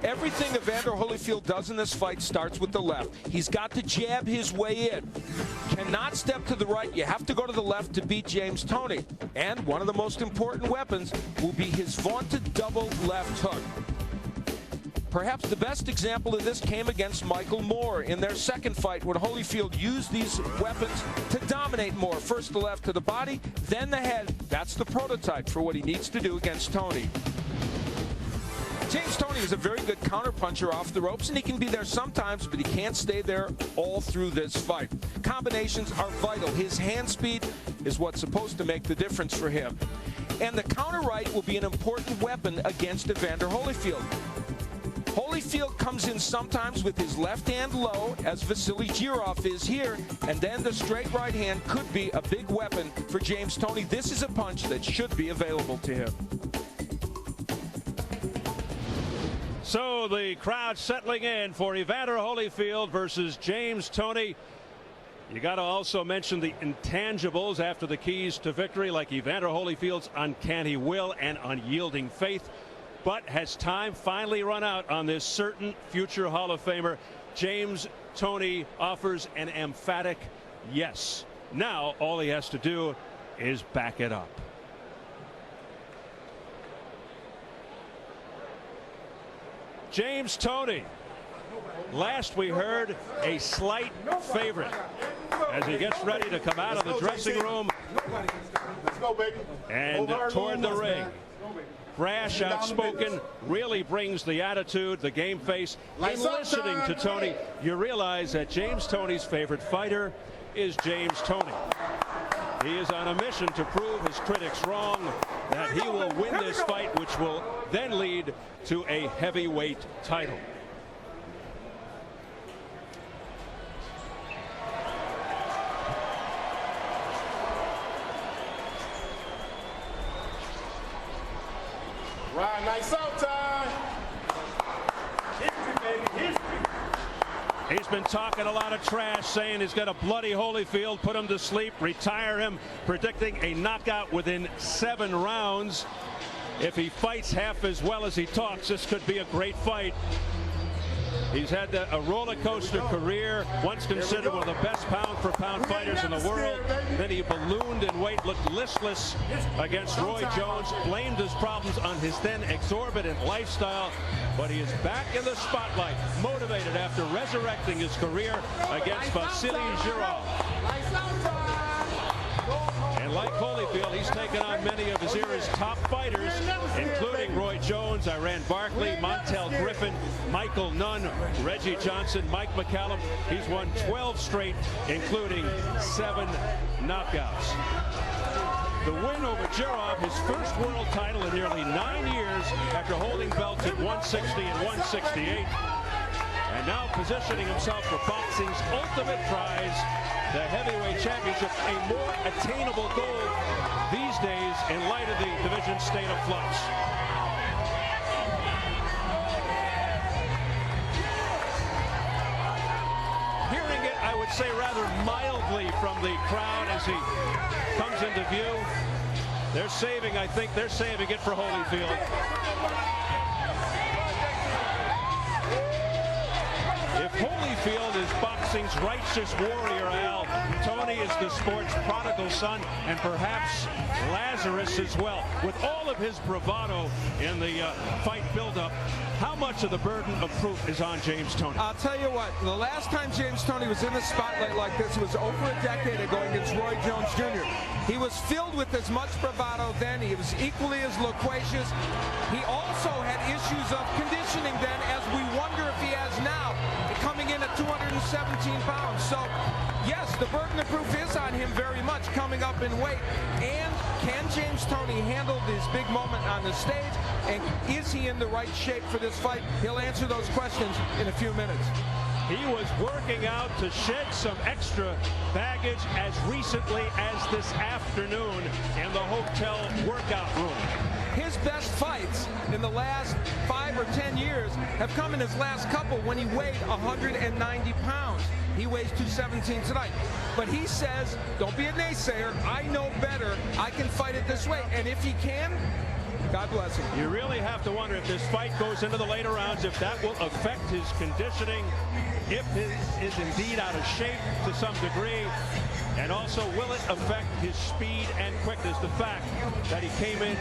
Everything Evander Holyfield does in this fight starts with the left. He's got to jab his way in. Cannot step to the right. You have to go to the left to beat James Toney. And one of the most important weapons will be his vaunted double left hook. Perhaps the best example of this came against Michael Moore in their second fight, when Holyfield used these weapons to dominate Moore. First the left to the body, then the head. That's the prototype for what he needs to do against Toney. James Toney is a very good counterpuncher off the ropes, and he can be there sometimes, but he can't stay there all through this fight. Combinations are vital. His hand speed is what's supposed to make the difference for him. And the counter right will be an important weapon against Evander Holyfield. Holyfield comes in sometimes with his left hand low, as Vasily Girov is here, and then the straight right hand could be a big weapon for James Toney. This is a punch that should be available to him. So the crowd settling in for Evander Holyfield versus James Toney. You got to also mention the intangibles after the keys to victory, like Evander Holyfield's uncanny will and unyielding faith. But has time finally run out on this certain future Hall of Famer? James Toney offers an emphatic yes. Now all he has to do is back it up. James Toney, last we heard, a slight favorite as he gets ready to come out of the dressing room and toward the ring. Brash, outspoken, really brings the attitude, the game face. In listening to Toney, you realize that James Toney's favorite fighter is James Toney. He is on a mission to prove his critics wrong, that he will win this fight, which will then lead to a heavyweight title. Right, nice out time. History, baby, history. He's been talking a lot of trash, saying he's going to bloody Holyfield, put him to sleep, retire him, predicting a knockout within 7 rounds. If he fights half as well as he talks, this could be a great fight. He's had a roller coaster career, once considered one of the best pound-for-pound fighters in the world. Then he ballooned in weight, looked listless against Roy Jones, blamed his problems on his then exorbitant lifestyle. But he is back in the spotlight, motivated after resurrecting his career against Vasily Girov. And like Holyfield, he's taken on many of his era's top fighters, including Roy Jones, Iran Barkley, Montel Griffin, Michael Nunn, Reggie Johnson, Mike McCallum. He's won 12 straight, including 7 knockouts. The win over Girov, his first world title in nearly 9 years, after holding belts at 160 and 168. And now positioning himself for boxing's ultimate prize, the heavyweight championship, a more attainable goal these days in light of the division's state of flux. Hearing it, I would say, rather mildly from the crowd as he comes into view. They're saving, I think they're saving it for Holyfield. If Holyfield is boxing's righteous warrior, Al, Toney is the sport's prodigal son, and perhaps Lazarus as well. With all of his bravado in the fight buildup, how much of the burden of proof is on James Toney? I'll tell you what, the last time James Toney was in the spotlight like this was over a decade ago against Roy Jones Jr. He was filled with as much bravado then. He was equally as loquacious. He also had issues of conditioning then, as we wonder if he has now, coming in at 217 pounds. So, yes, the burden of proof is on him very much, coming up in weight. And can James Toney handle this big moment on the stage? And is he in the right shape for this fight? He'll answer those questions in a few minutes. He was working out to shed some extra baggage as recently as this afternoon in the hotel workout room. His best fights in the last 5 or 10 years have come in his last couple when he weighed 190 pounds. He weighs 217 tonight. But he says, don't be a naysayer. I know better. I can fight it this way. And if he can, God bless him. You really have to wonder if this fight goes into the later rounds, if that will affect his conditioning, if he is indeed out of shape to some degree, and also will it affect his speed and quickness. The fact that he came in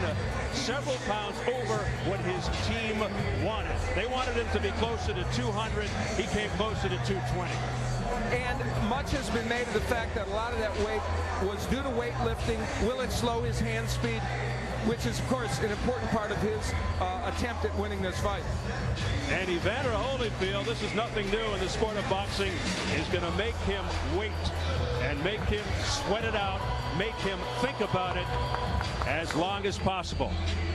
several pounds over what his team wanted. They wanted him to be closer to 200. He came closer to 220. And much has been made of the fact that a lot of that weight was due to weightlifting. Will it slow his hand speed? Which is, of course, an important part of his attempt at winning this fight. And Evander Holyfield, this is nothing new in the sport of boxing, is going to make him wait and make him sweat it out, make him think about it as long as possible.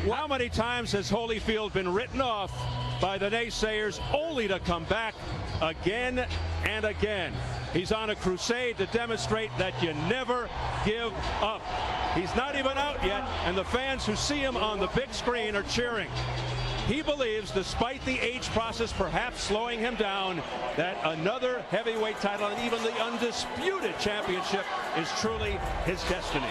How many times has Holyfield been written off by the naysayers only to come back again and again? He's on a crusade to demonstrate that you never give up. He's not even out yet, and the fans who see him on the big screen are cheering. He believes, despite the age process perhaps slowing him down, that another heavyweight title and even the undisputed championship is truly his destiny.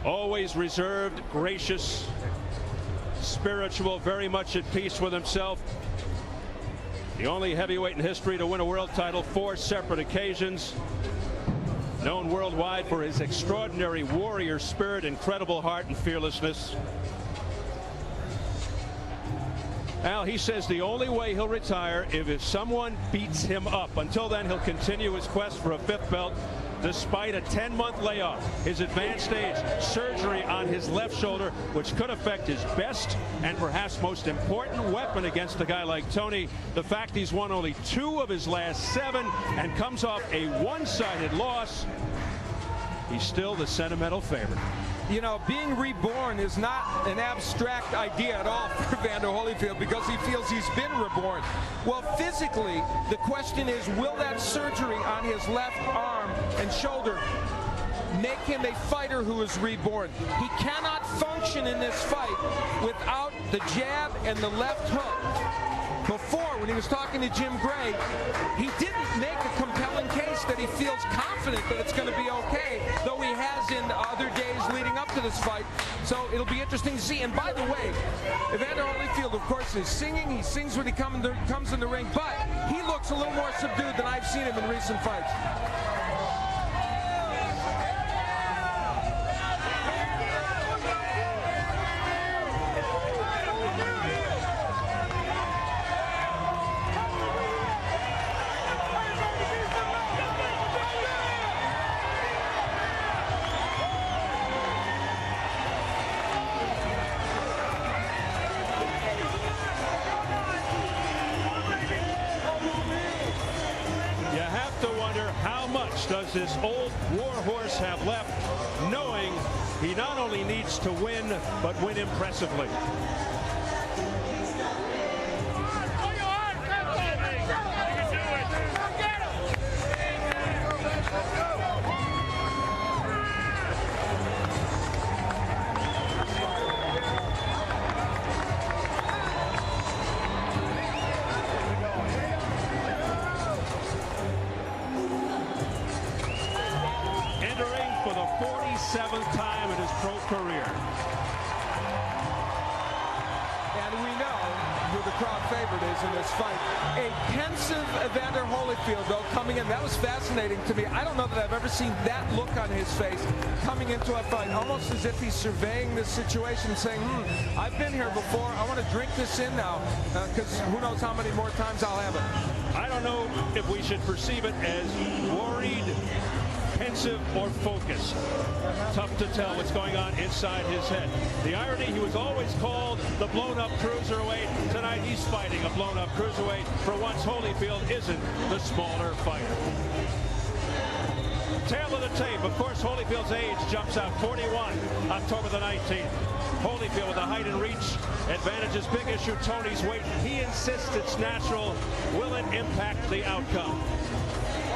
Always reserved, gracious, spiritual, very much at peace with himself. The only heavyweight in history to win a world title 4 separate occasions. Known worldwide for his extraordinary warrior spirit, incredible heart, and fearlessness. Al, he says the only way he'll retire if someone beats him up. Until then, he'll continue his quest for a 5th belt. Despite a 10-month layoff, his advanced stage surgery on his left shoulder, which could affect his best and perhaps most important weapon against a guy like Toney. The fact he's won only 2 of his last 7 and comes off a one-sided loss, he's still the sentimental favorite. You know, being reborn is not an abstract idea at all for Evander Holyfield because he feels he's been reborn. Well, physically, the question is, will that surgery on his left arm and shoulder make him a fighter who is reborn? He cannot function in this fight without the jab and the left hook. Before, when he was talking to Jim Gray, he didn't make a compelling case that he feels confident that it's going to be okay, though he has in other days leading up to this fight. So it'll be interesting to see. And by the way, Evander Holyfield, of course, is singing. He sings when he comes in the ring, but he looks a little more subdued than I've seen him in recent fights. Does this old warhorse have left, knowing he not only needs to win, but win impressively? For the 47th time in his pro career. And we know who the crowd favorite is in this fight. A pensive Evander Holyfield, though, coming in. That was fascinating to me. I don't know that I've ever seen that look on his face coming into a fight, almost as if he's surveying this situation, saying, I've been here before. I want to drink this in now, because who knows how many more times I'll have it. I don't know if we should perceive it as worried, pensive, or focused. Tough to tell what's going on inside his head. The irony, he was always called the blown-up cruiserweight. Tonight he's fighting a blown-up cruiserweight. For once, Holyfield isn't the smaller fighter. Tail of the tape, of course, Holyfield's age jumps out. 41, October the 19th. Holyfield with the height and reach advantages. Big issue, Toney's weight. He insists it's natural. Will it impact the outcome?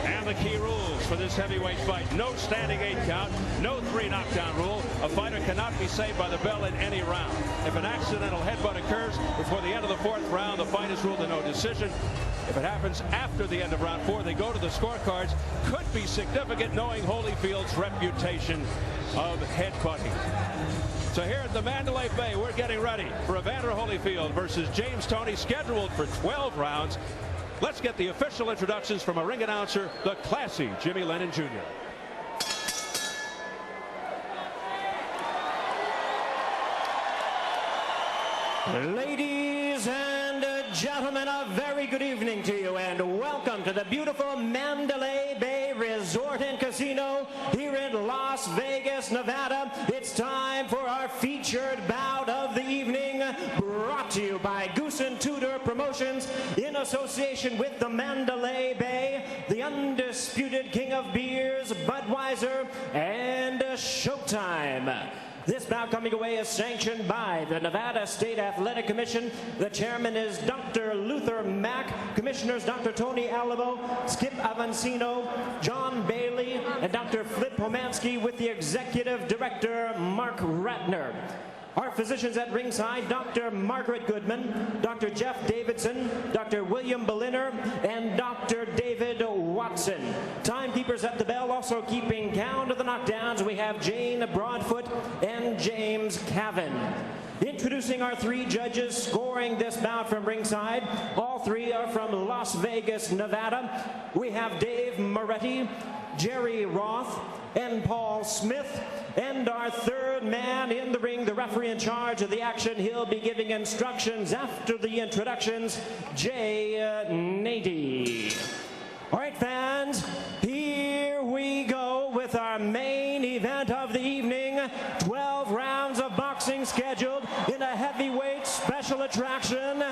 And the key rules for this heavyweight fight: no standing 8 count, no 3 knockdown rule. A fighter cannot be saved by the bell in any round. If an accidental headbutt occurs before the end of the 4th round, the fight is ruled a no decision. If it happens after the end of round 4, they go to the scorecards. Could be significant, knowing Holyfield's reputation of headbutting. So here at the Mandalay Bay, we're getting ready for Evander Holyfield versus James Toney, scheduled for 12 rounds. Let's get the official introductions from a ring announcer, the classy Jimmy Lennon Jr. Ladies and gentlemen, a very good evening to you, and welcome to the beautiful Mandalay Bay Resort and Casino here in Las Vegas, Nevada. It's time for our featured bout of the evening, brought to you by Goose and Tudor Promotions in association with the Mandalay Bay, the undisputed king of beers, Budweiser, and Showtime. This bout coming away is sanctioned by the Nevada State Athletic Commission. The chairman is Dr. Luther Mack, commissioners Dr. Toney Alamo, Skip Avancino, John Bailey, and Dr. Flip Pomansky, with the executive director Mark Ratner. Our physicians at ringside: Dr. Margaret Goodman, Dr. Jeff Davidson, Dr. William Berliner, and Dr. David Watson. Timekeepers at the bell, also keeping count of the knockdowns, we have Jane Broadfoot and James Cavan. Introducing our 3 judges scoring this bout from ringside. All 3 are from Las Vegas, Nevada. We have Dave Moretti, Jerry Roth, and Paul Smith. And our 3rd man in the ring, the referee in charge of the action, he'll be giving instructions after the introductions, Jay Nady. All right, fans, here we go with our main event of the evening. 12 rounds of boxing scheduled in a heavyweight special attraction.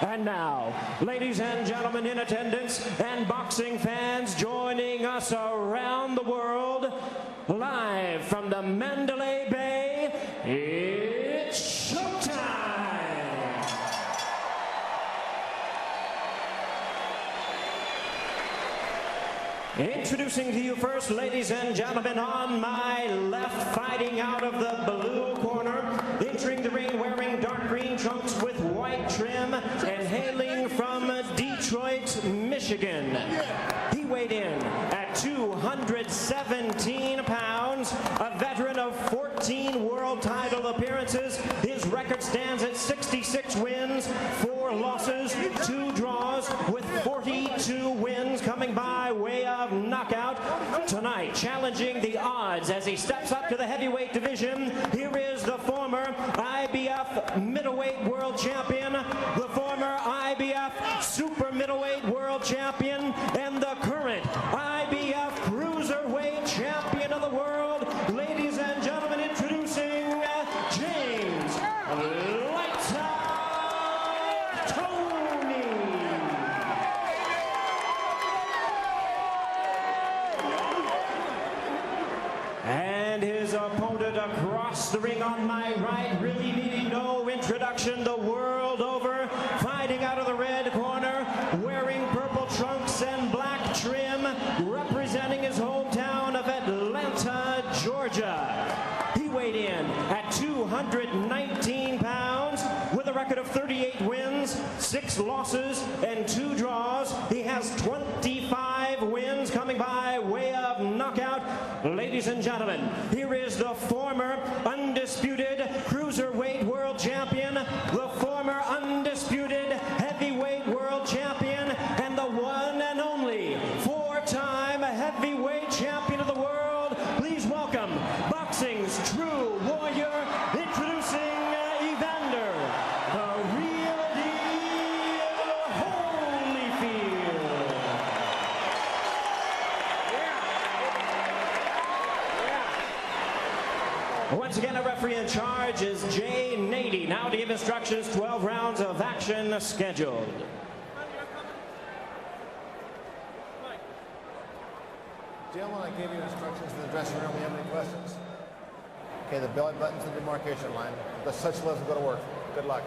And now, ladies and gentlemen in attendance and boxing fans joining us around the world, live from the Mandalay Bay, it's showtime! Introducing to you first, ladies and gentlemen, on my left, fighting out of the blue corner, entering the ring wearing dark green trunks with white trim, and hailing from Detroit, Michigan. He weighed in at 217 pounds, a veteran of 14 world title appearances. His record stands at 66 wins, 4 losses, 2 draws, with 42 wins coming by way of knockout. Tonight, challenging the odds as he steps up to the heavyweight division, here is the former IBF middleweight world champion, the former IBF super middleweight world champion, and the current IBF cruiserweight champion of the world. Ladies and gentlemen, introducing James Lights Out Toney. And his opponent across the ring on my right, really needing no introduction the world over, fighting out of the red corner, wearing purple trunks and black trim, representing his hometown of Atlanta, Georgia. He weighed in at 219 pounds with a record of 38 wins, 6 losses, and 2 draws. He has 25 wins coming by way of knockout. Ladies and gentlemen, here is the former undisputed cruiserweight world champion, the former undisputed heavyweight world champion, and the one and only 4-time heavyweight champion of the world. Please welcome boxing's true warrior, introducing Evander, the real deal, Holyfield. Once again, a referee in charge is Jay Nady. Now to give instructions, 12 rounds of action scheduled. Gentlemen, I gave you instructions in the dressing room. Do you have any questions? Okay, the belly button's the demarcation line. The such levels will go to work. Good luck.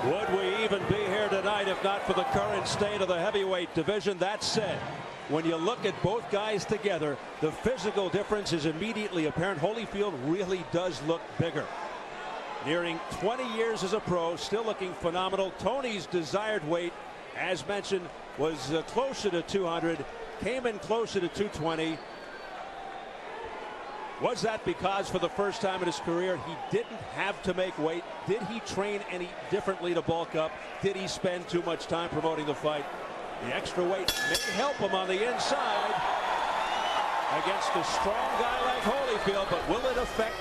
Would we even be here tonight if not for the current state of the heavyweight division? That said, when you look at both guys together, the physical difference is immediately apparent. Holyfield really does look bigger. Nearing 20 years as a pro, still looking phenomenal. Toney's desired weight, as mentioned, was closer to 200, came in closer to 220. Was that because for the first time in his career he didn't have to make weight? Did he train any differently to bulk up? Did he spend too much time promoting the fight? The extra weight may help him on the inside against a strong guy like Holyfield, but will it affect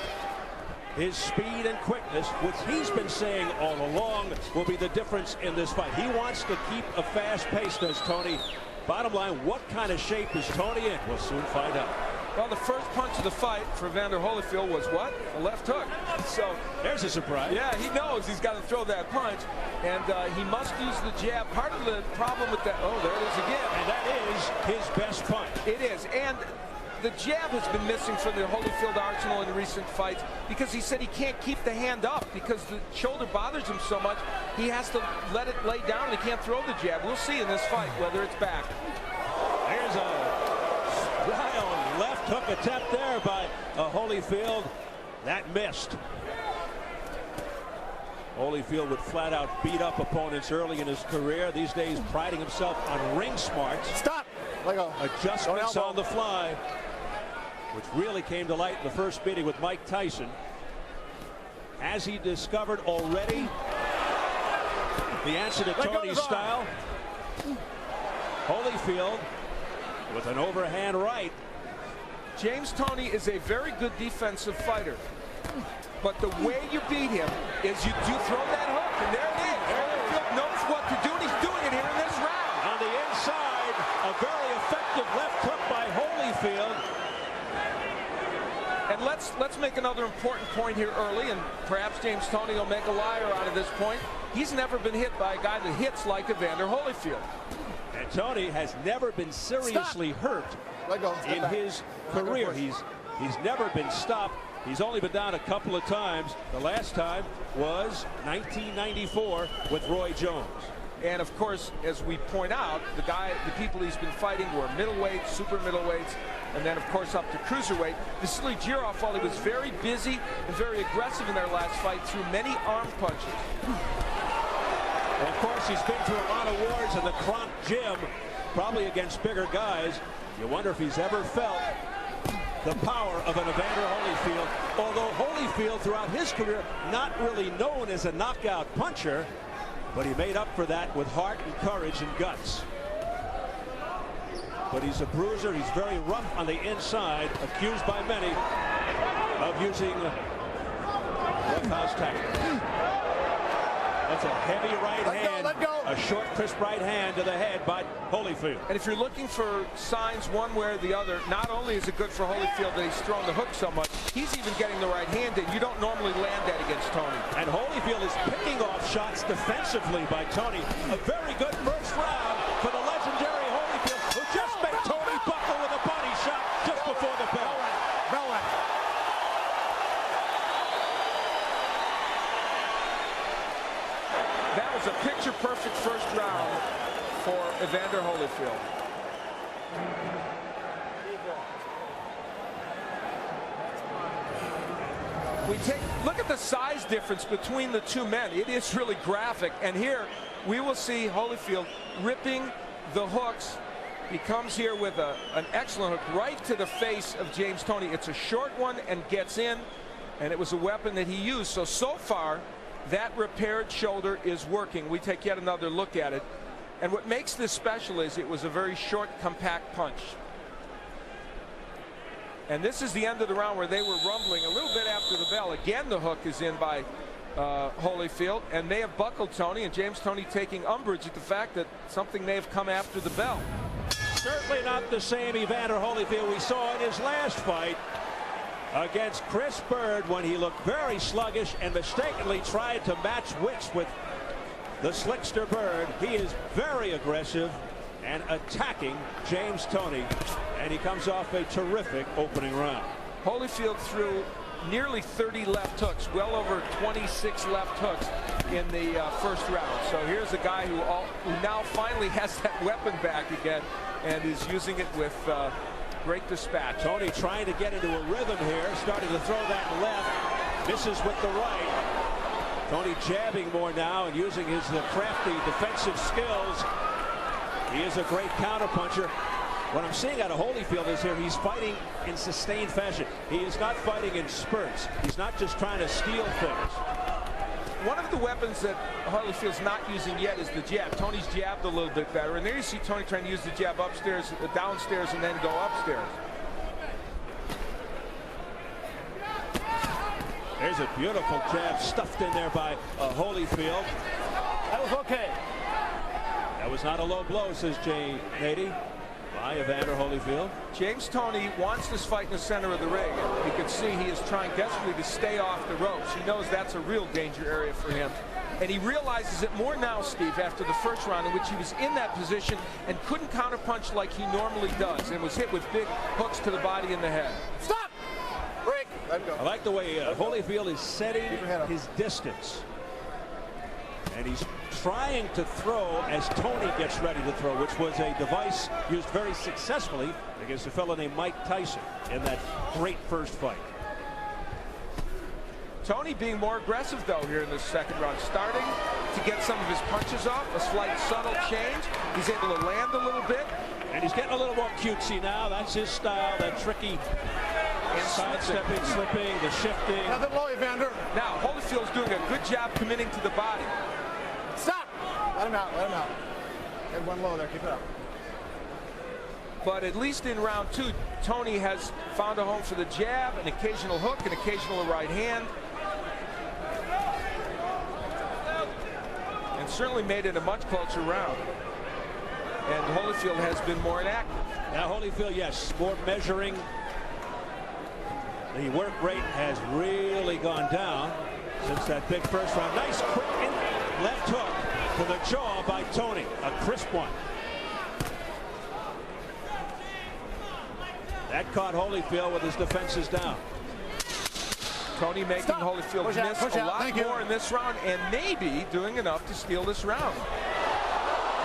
his speed and quickness, which he's been saying all along will be the difference in this fight? He wants to keep a fast pace, does Toney. Bottom line, what kind of shape is Toney in? We'll soon find out. Well, the first punch of the fight for Evander Holyfield was what? A left hook. So there's a surprise. Yeah, he knows he's got to throw that punch, and he must use the jab. Part of the problem with that, oh, there it is again. And that is his best punch. It is, and the jab has been missing from the Holyfield arsenal in recent fights because he said he can't keep the hand up because the shoulder bothers him so much. He has to let it lay down. He can't throw the jab. We'll see in this fight whether it's back. There's a wild left hook attempt there by Holyfield. That missed. Holyfield would flat out beat up opponents early in his career. These days priding himself on ring smarts. Stop. Let go. Adjustments on the fly, which really came to light in the first meeting with Mike Tyson. Has he discovered already the answer to Toney's style? Holyfield with an overhand right. James Toney is a very good defensive fighter, but the way you beat him is you do throw that hook, and there it is. Holyfield knows what to do, and he's doing it here in this round. On the inside, a very effective left hook by Holyfield. And let's make another important point here early, and perhaps James Toney will make a liar out of this point. He's never been hit by a guy that hits like Evander Holyfield. And Toney has never been seriously hurt in his career. He's never been stopped. He's only been down a couple of times. The last time was 1994 with Roy Jones. And of course, as we point out, the people he's been fighting were middleweights, super middleweights, and then of course up to cruiserweight. Vasily Girov, while he was very busy and very aggressive in their last fight, threw many arm punches. Well, of course, he's been to a lot of wars in the Kronk gym, probably against bigger guys. You wonder if he's ever felt the power of an Evander Holyfield. Although Holyfield, throughout his career, not really known as a knockout puncher, but he made up for that with heart and courage and guts. But he's a bruiser. He's very rough on the inside, accused by many of using roughhouse tactics. That's a heavy right hand, a short, crisp right hand to the head by Holyfield. And if you're looking for signs one way or the other, not only is it good for Holyfield that he's thrown the hook so much, he's even getting the right hand in. You don't normally land that against Toney. And Holyfield is picking off shots defensively by Toney. A very good first round for the legendary Holyfield, who just made Toney buckle with a body shot just before the bell. That was a picture-perfect first round for Evander Holyfield. Look at the size difference between the two men. It is really graphic. And here we will see Holyfield ripping the hooks. He comes here with an excellent hook right to the face of James Toney. It's a short one and gets in, and it was a weapon that he used. So far, that repaired shoulder is working. We take yet another look at it. And what makes this special is it was a very short, compact punch. And this is the end of the round where they were rumbling a little bit after the bell. Again, the hook is in by Holyfield and may have buckled Toney, and James Toney taking umbrage at the fact that something may have come after the bell. Certainly not the same Evander Holyfield we saw in his last fight against Chris Bird, when he looked very sluggish and mistakenly tried to match wits with the slickster Bird. He is very aggressive and attacking James Toney, and he comes off a terrific opening round. Holyfield threw nearly 30 left hooks, well over 26 left hooks in the first round. So here's a guy who now finally has that weapon back again and is using it with great dispatch. Toney trying to get into a rhythm here, starting to throw that left, misses with the right. Toney jabbing more now and using his crafty defensive skills. He is a great counterpuncher. What I'm seeing out of Holyfield is here he's fighting in sustained fashion. He is not fighting in spurts. He's not just trying to steal things. One of the weapons that Holyfield's not using yet is the jab. Toney's jabbed a little bit better, and there you see Toney trying to use the jab upstairs, downstairs, and then go upstairs. There's a beautiful jab stuffed in there by Holyfield. That was okay. That was not a low blow, says Jay Nady, by Evander Holyfield. James Toney wants this fight in the center of the ring. You can see he is trying desperately to stay off the ropes. He knows that's a real danger area for him. And he realizes it more now, Steve, after the first round in which he was in that position and couldn't counterpunch like he normally does and was hit with big hooks to the body and the head. Stop! Break! Let go. I like the way Holyfield is setting his distance. And he's trying to throw as Toney gets ready to throw, which was a device used very successfully against a fellow named Mike Tyson in that great first fight. Toney being more aggressive, though, here in the second round, starting to get some of his punches off, a slight subtle change. He's able to land a little bit. And he's getting a little more cutesy now. That's his style, that tricky sidestepping, slipping, the shifting. Nothing low, Evander. Now, Holyfield's doing a good job committing to the body. Stop! Let him out, let him out. Get one low there, keep it up. But at least in round two, Toney has found a home for the jab, an occasional hook, an occasional right hand. And certainly made it a much closer round. And Holyfield has been more inactive. Now Holyfield, yes, more measuring. The work rate has really gone down since that big first round. Nice quick left hook to the jaw by Toney. A crisp one. That caught Holyfield with his defenses down. Toney making Holyfield miss a lot more in this round and maybe doing enough to steal this round.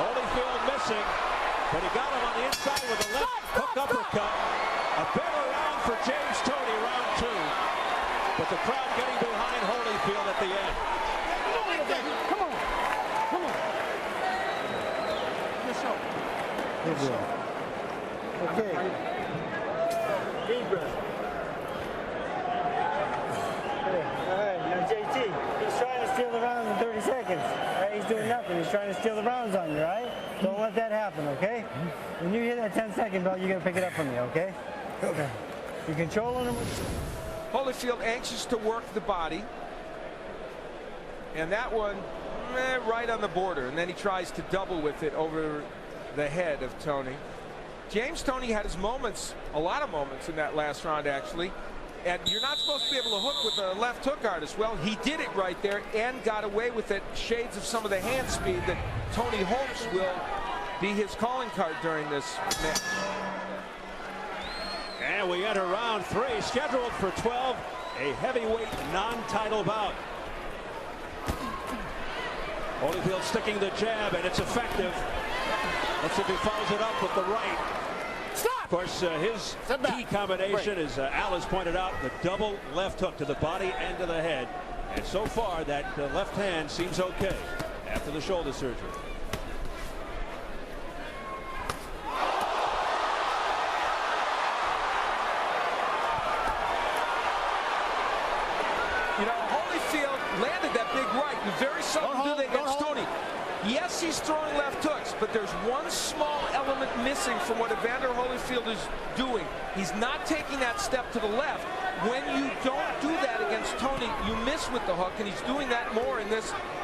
Holyfield missing, but he got him on the inside with a left hook uppercut. A better round for James Toney, round two. But the crowd getting behind Holyfield at the end. Come on. Come on. Good show. Good job. Okay. Deep breath. All right, now JT, he's trying to steal the rounds in 30 seconds. All right, he's doing nothing. He's trying to steal the rounds on you, right? Don't let that happen, okay? When you hit that 10-second bell, you're going to pick it up from me, okay? Okay. You're controlling him. Holyfield anxious to work the body. And that one, right on the border. And then he tries to double with it over the head of Toney. James Toney had his moments, a lot of moments in that last round, actually. And you're not supposed to be able to hook with a left hook artist. Well, he did it right there and got away with it. Shades of some of the hand speed that Toney hopes will be his calling card during this match. And we enter round three, scheduled for 12, a heavyweight non-title bout. Holyfield sticking the jab, and it's effective. Let's see if he follows it up with the right. Stop! Of course, his key combination, as Al has pointed out, the double left hook to the body and to the head. And so far, that left hand seems okay after the shoulder surgery. You know, Holyfield landed that big right. You very seldom do that against Toney. Yes, he's throwing left hooks, but there's one small element missing from what Evander Holyfield is doing. He's not taking that step to the left. When you don't do that against Toney, you miss with the hook, and he's doing that more in the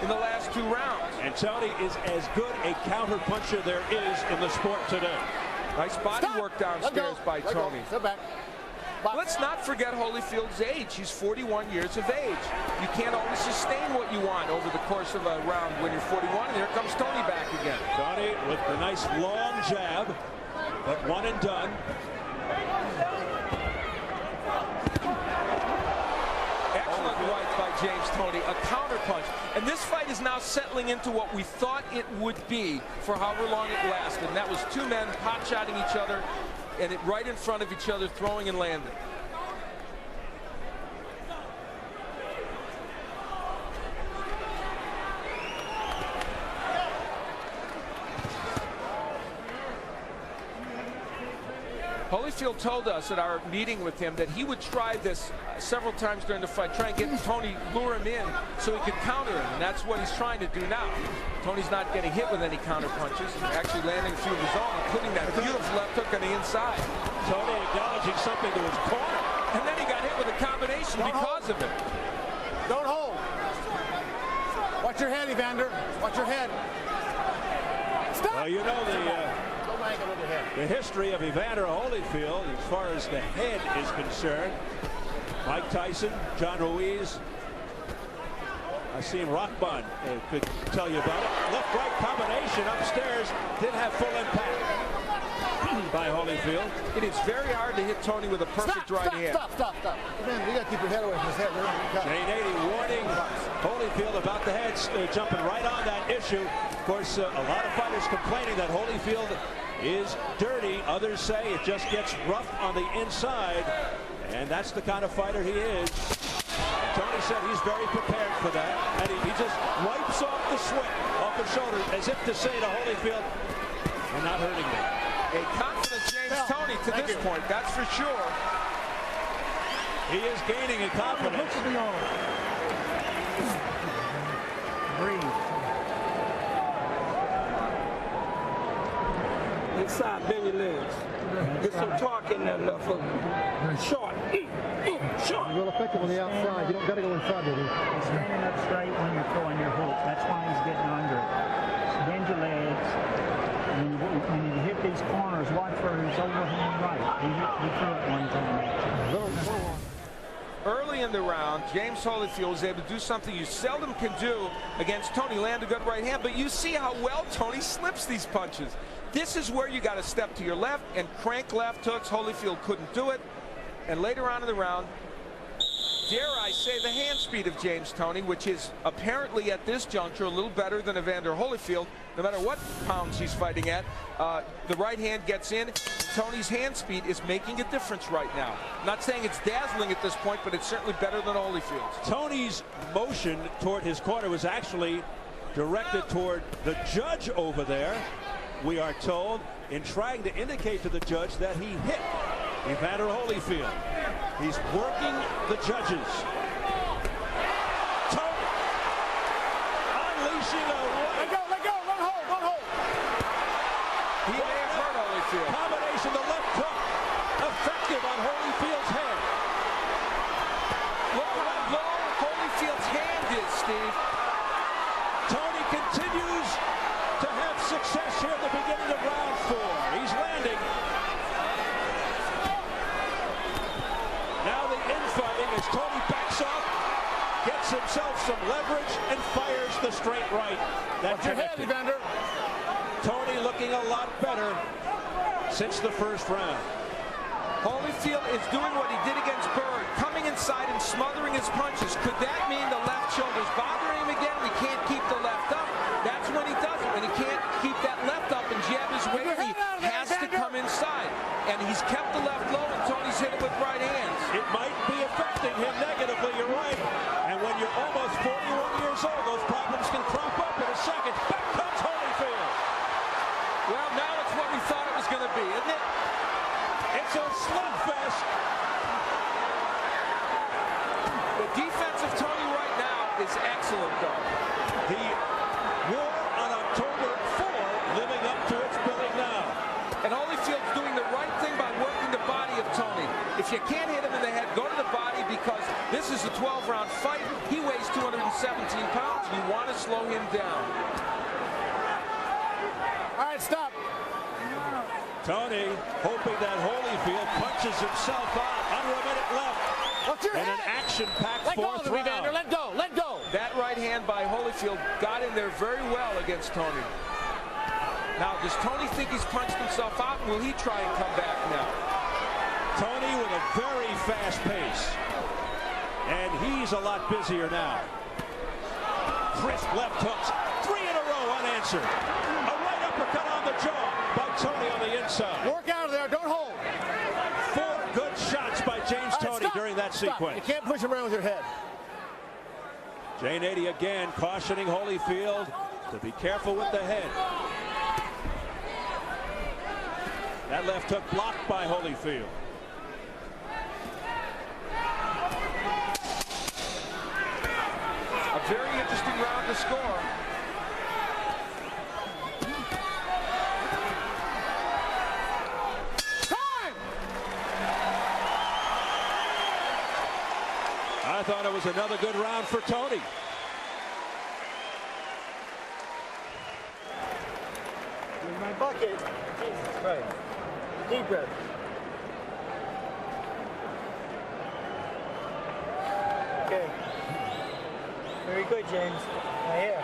last two rounds. And Toney is as good a counter puncher there is in the sport today. Nice body work downstairs by Toney. Sit back. Let's not forget Holyfield's age. He's 41 years of age. You can't always sustain what you want over the course of a round when you're 41. And here comes Toney back again. Toney with the nice long jab, but one and done. James Toney, a counterpunch. And this fight is now settling into what we thought it would be for however long it lasted. And that was two men pot-shotting each other and it right in front of each other, throwing and landing. Holyfield told us at our meeting with him that he would try this several times during the fight, try and get Toney, lure him in so he could counter him, and that's what he's trying to do now. Toney's not getting hit with any counter punches, actually landing a few of his own, including that beautiful left hook on the inside. Toney acknowledging something to his corner. And then he got hit with a combination because of it. Don't hold. Watch your head, Evander. Watch your head. Stop! Well, you know the history of Evander Holyfield as far as the head is concerned. Mike Tyson, John Ruiz, Asim Rahman could tell you about it. Left-right combination upstairs did have full impact by Holyfield. It is very hard to hit Toney with a perfect right hand. Stop. Man, you got to keep your head away from his head. Jay Nady warning Holyfield about the heads, jumping right on that issue. Of course, a lot of fighters complaining that Holyfield is dirty. Others say it just gets rough on the inside, and that's the kind of fighter he is. Toney said he's very prepared for that, and he just wipes off the sweat off his shoulders as if to say to Holyfield, "You're not hurting me." A confident James Toney to this point, that's for sure. He is gaining in confidence. Breathe. Inside, bend your legs. Get some torque in that left hook. Short. Short. Real effective on the outside. You don't got to go inside with him. He's standing up straight when you're throwing your hook. That's why he's getting under it. Bend your legs. When you hit these corners, watch for his overhand right. He threw it one time. Early in the round, James Holyfield was able to do something you seldom can do against Toney, land a good right hand, but you see how well Toney slips these punches. This is where you got to step to your left and crank left hooks. Holyfield couldn't do it. And later on in the round, dare I say, the hand speed of James Toney, which is apparently at this juncture a little better than Evander Holyfield. No matter what pounds he's fighting at, the right hand gets in. Toney's hand speed is making a difference right now. I'm not saying it's dazzling at this point, but it's certainly better than Holyfield's. Toney's motion toward his corner was actually directed toward the judge over there, we are told, in trying to indicate to the judge that he hit Evander Holyfield. He's working the judges. Toney unleashing a right. Let go, don't hold. He may have hurt Holyfield. Combination, the left hook, effective on Holyfield's head. Look how low Holyfield's hand is, Steve. Toney continues to have success here at the beginning of round 4. He's landing. Now the infighting as Toney backs off, gets himself some leverage, and fires the straight right. That connected. Evander. Toney looking a lot better since the first round. Holyfield is doing what he did against Bird, coming inside and smothering his punches. Could that mean the left shoulder's bothering him again? We can't keep the left up. That's when he does it. When he can't keep that left up and jab his way, he has to come inside. And he's kept the left low, and Toney's hit it with right hands. It might be affecting him negatively, you're right. And when you're almost 41 years old, those problems can crop up in a second. Back comes Holyfield. Well, now it's what we thought it was going to be, isn't it? It's a slugfest. The defense of Toney right now is excellent, though. The war on October 4 living up to its billing now. And Holyfield's doing the right thing by working the body of Toney. If you can't hit him in the head, go to the body, because this is a 12-round fight. He weighs 217 pounds. You want to slow him down. All right, stop. Toney hoping that Holyfield punches himself out. Under a minute left. Watch your And head. an action-packed Let go fourth of him, Evander. round. Let go. That right hand by Holyfield got in there very well against Toney. Now, does Toney think he's punched himself out? Will he try and come back now? Toney with a very fast pace. And he's a lot busier now. Crisp left hooks. 3 in a row unanswered. A right uppercut on the jaw by Toney on the inside. Work out of there. Don't hold. 4 good shots by James Toney during that sequence. You can't push him around with your head. Jane 80 again cautioning Holyfield to be careful with the head. That left hook blocked by Holyfield. A very interesting round to score. Time! I thought it was another good round for Toney. In my bucket. Jesus Christ. Deep breath. Okay. Very good, James. Right here.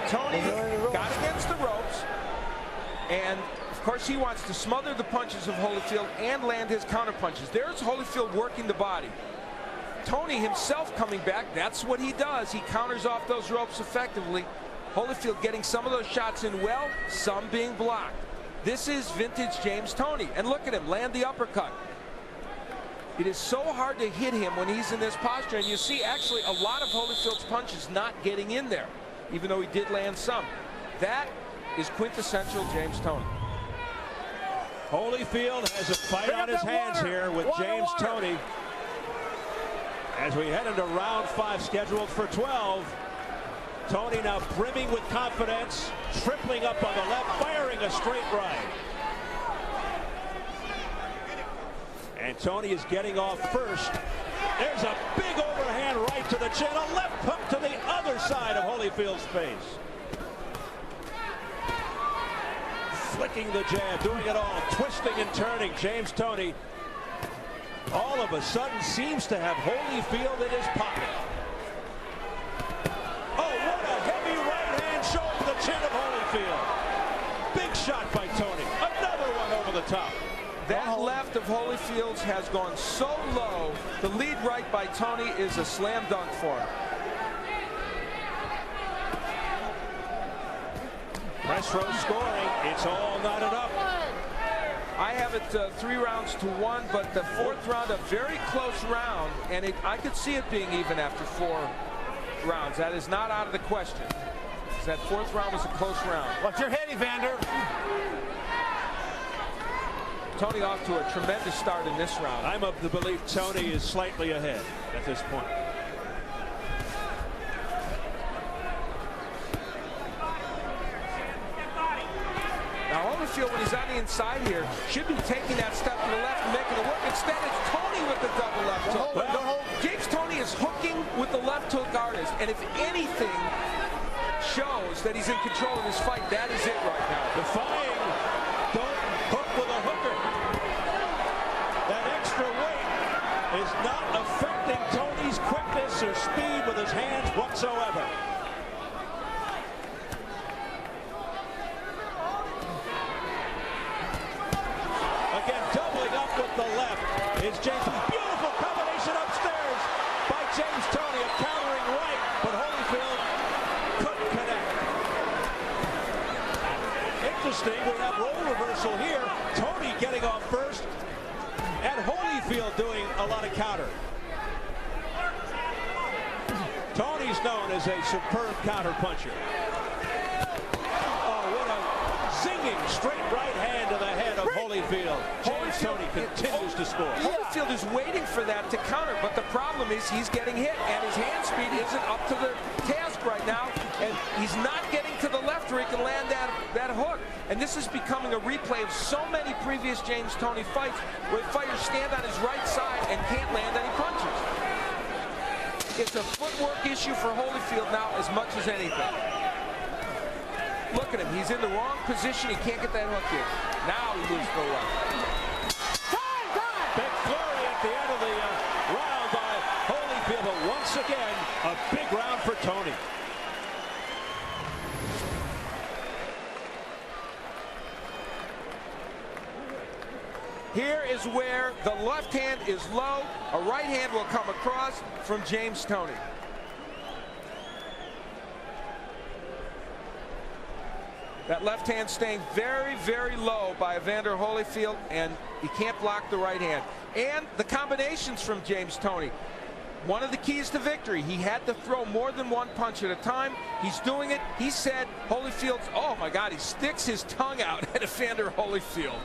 Toney got against the ropes, and of course he wants to smother the punches of Holyfield and land his counter punches. There's Holyfield working the body. Toney himself coming back, that's what he does. He counters off those ropes effectively. Holyfield getting some of those shots in well, some being blocked. This is vintage James Toney. And look at him land the uppercut. It is so hard to hit him when he's in this posture, and you see actually a lot of Holyfield's punches not getting in there, even though he did land some. That is quintessential James Toney. Holyfield has a fight on his hands here with James Toney. As we head into round 5 scheduled for 12. Toney now brimming with confidence, tripling up on the left, firing a straight right. And Toney is getting off first. There's a big overhand right to the chin, a left hook to the other side of Holyfield's face. Flicking the jab, doing it all, twisting and turning. James Toney all of a sudden seems to have Holyfield in his pocket. Oh, what a heavy right hand showing the chin of Holyfield. Big shot by Toney. Another one over the top. That left of Holyfield's has gone so low. The lead right by Toney is a slam dunk for him. Press row scoring. It's all not enough. I have it 3 rounds to 1, but the 4th round, a very close round, and I could see it being even after 4 rounds. That is not out of the question. That 4th round was a close round. Watch your head, Evander. Toney off to a tremendous start in this round. I'm of the belief Toney is slightly ahead at this point. Now Holyfield, when he's on the inside here, should be taking that step to the left and making it work. Instead, it's Toney with the double left hook. Well, James Toney is hooking with the left hook artist, and if anything shows that he's in control of this fight, that is it right now. Defying, don't hook with a hooker. That extra weight is not affecting Toney's quickness or speed with his hands whatsoever. Again, doubling up with the left is James. Beautiful combination upstairs by James Toney, a countering right, but Holyfield couldn't connect. Interesting, we have role reversal here. Toney getting off first, and Holyfield doing a lot of counter. Toney's known as a superb counter puncher. Oh, what a zinging straight right hand to the head of Holyfield. James Toney continues to score. Holyfield is waiting for that to counter, but the problem is he's getting hit, and his hand speed isn't up to the task right now, and he's not getting to the left where he can land that hook. And this is becoming a replay of so many previous James Toney fights where fighters stand on his right side and can't land any punches. It's a footwork issue for Holyfield now as much as anything. Look at him. He's in the wrong position. He can't get that hook in. Now he moves to the left. Big flurry at the end of the round by Holyfield. But once again, a big round for Toney. Here is where the left hand is low. A right hand will come across from James Toney. That left hand staying very, very low by Evander Holyfield, and he can't block the right hand. And the combinations from James Toney. One of the keys to victory, he had to throw more than one punch at a time. He's doing it. He said Holyfield's, oh my God, he sticks his tongue out at Evander Holyfield.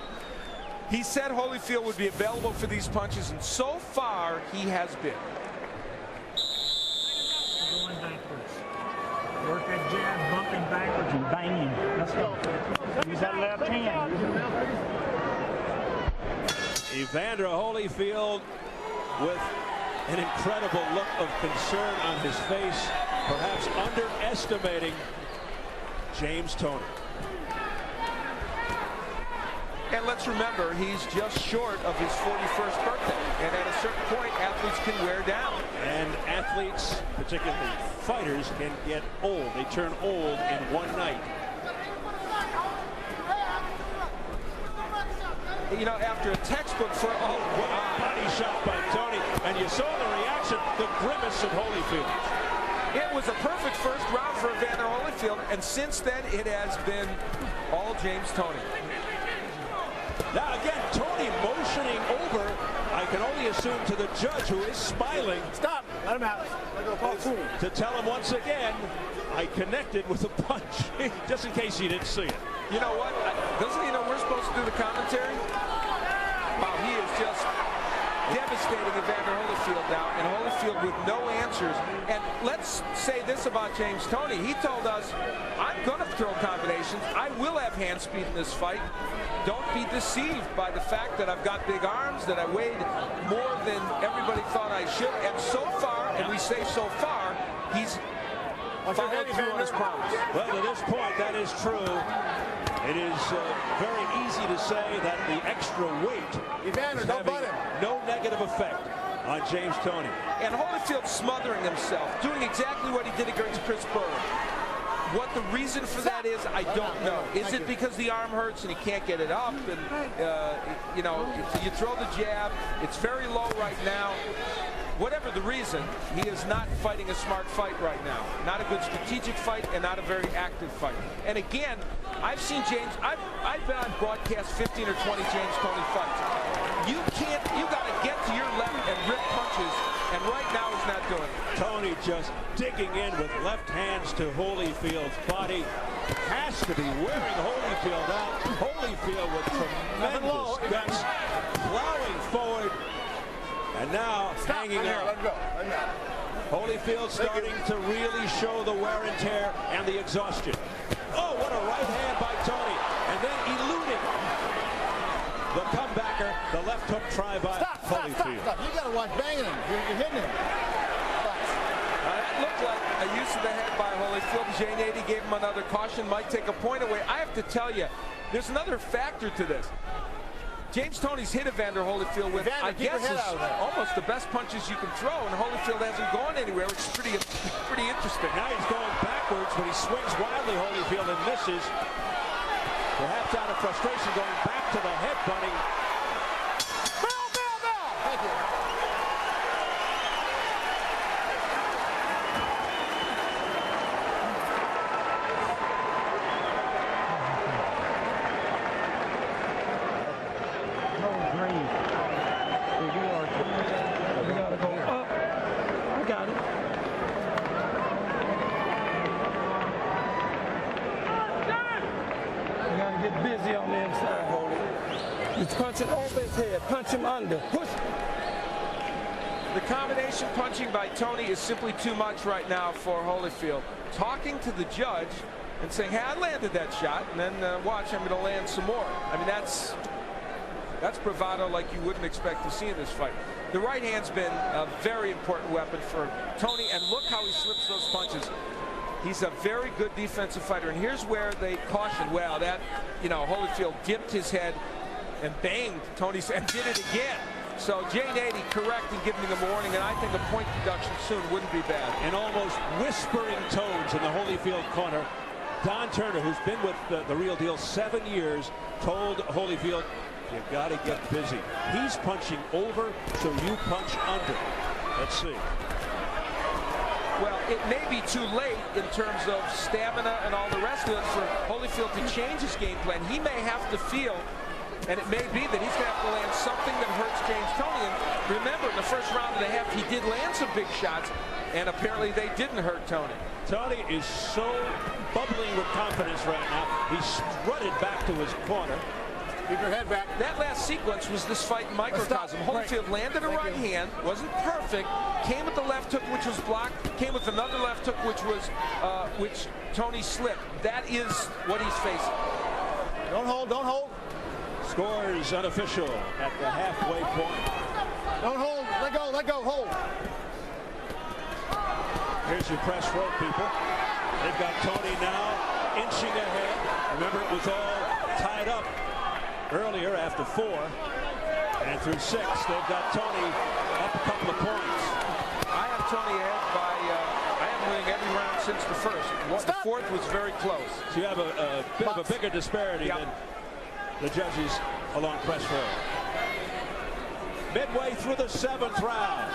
He said Holyfield would be available for these punches, and so far he has been. Going backwards. Work that jab, bumping backwards and banging. Let's go. Use that left hand. Evander Holyfield with an incredible look of concern on his face, perhaps underestimating James Toney. And let's remember, he's just short of his 41st birthday. And at a certain point, athletes can wear down. And athletes, particularly fighters, can get old. They turn old in one night. You know, after a textbook for Body shot by Toney. And you saw the reaction, the grimace of Holyfield. It was a perfect first round for Evander Holyfield. And since then, it has been all James Toney. Now again, Toney motioning over, I can only assume to the judge, who is smiling. Stop. Let him out. To tell him once again, I connected with a punch, just in case he didn't see it. You know what? Doesn't he know we're supposed to do the commentary? Wow, he is just devastating Evander Holyfield now, and Holyfield with no answers. And let's say this about James Toney. He told us, I'm going to throw combinations. I will have hand speed in this fight. Don't be deceived by the fact that I've got big arms, that I weighed more than everybody thought I should. And so far, and we say so far, he's followed through on his promise. Well, to this point, that is true. It is very easy to say that the extra weight is having no negative effect on James Toney. And Holyfield smothering himself, doing exactly what he did against Chris Berg. What the reason for that is, I don't know. Is it because the arm hurts and he can't get it up? And, you know, you throw the jab. It's very low right now. Whatever the reason, he is not fighting a smart fight right now. Not a good strategic fight and not a very active fight. And again, I've seen James, I've been on broadcast 15 or 20 James Toney fights. You got to get to your left and rip punches, and right now he's not doing it. Toney just digging in with left hands to Holyfield's body. Has to be wearing Holyfield out. Holyfield with tremendous guts, plowing forward. And now hanging out. Let go. Let go. Holyfield starting to really show the wear and tear and the exhaustion. Oh, what a right hand by Toney. And then eluding the comebacker, the left hook try by Holyfield. Stop. You got to watch banging him. You're hitting him. That looked like a use of the head by Holyfield. Jane 80 gave him another caution, might take a point away. I have to tell you, there's another factor to this. James Toney's hit Evander Holyfield with, I guess, almost the best punches you can throw, and Holyfield hasn't gone anywhere, which is pretty interesting. Now he's going backwards, but he swings wildly, Holyfield, and misses. Perhaps out of frustration, going back to the headbutting. Thank you. Busy on the inside, Holy. He's punching over his head. Punch him under. Push. The combination punching by Toney is simply too much right now for Holyfield. Talking to the judge and saying, hey, I landed that shot, and then watch, I'm going to land some more. I mean, that's bravado like you wouldn't expect to see in this fight. The right hand's been a very important weapon for Toney, and look how he slips those punches. He's a very good defensive fighter, and here's where they caution. Well, that, you know, Holyfield dipped his head and banged Toney's and did it again. So Jane 80 correct in giving him a warning, and I think a point deduction soon wouldn't be bad. In almost whispering tones in the Holyfield corner, Don Turner, who's been with the Real Deal 7 years, told Holyfield, You got to get busy. He's punching over, so you punch under. Let's see. Well, it may be too late in terms of stamina and all the rest of it for Holyfield to change his game plan. He may have to feel, and it may be that he's going to have to land something that hurts James Toney. And remember, in the first round and a half, he did land some big shots, and apparently they didn't hurt Toney. Toney is so bubbling with confidence right now. He strutted back to his corner. Keep your head back. That last sequence was this fight in microcosm. Holyfield landed a right hand, wasn't perfect, came with the left hook, which was blocked, came with another left hook, which Toney slipped. That is what he's facing. Don't hold, don't hold. Scores unofficial at the halfway point. Don't hold, let go, hold. Here's your press row, people. They've got Toney now inching ahead. Remember, it was all tied up earlier after 4, and through 6 they've got Toney up a couple of points. I have Toney ahead by I am winning every round since the first. The fourth was very close. So you have a bit of a bigger disparity than the judges along press row. Midway through the 7th round,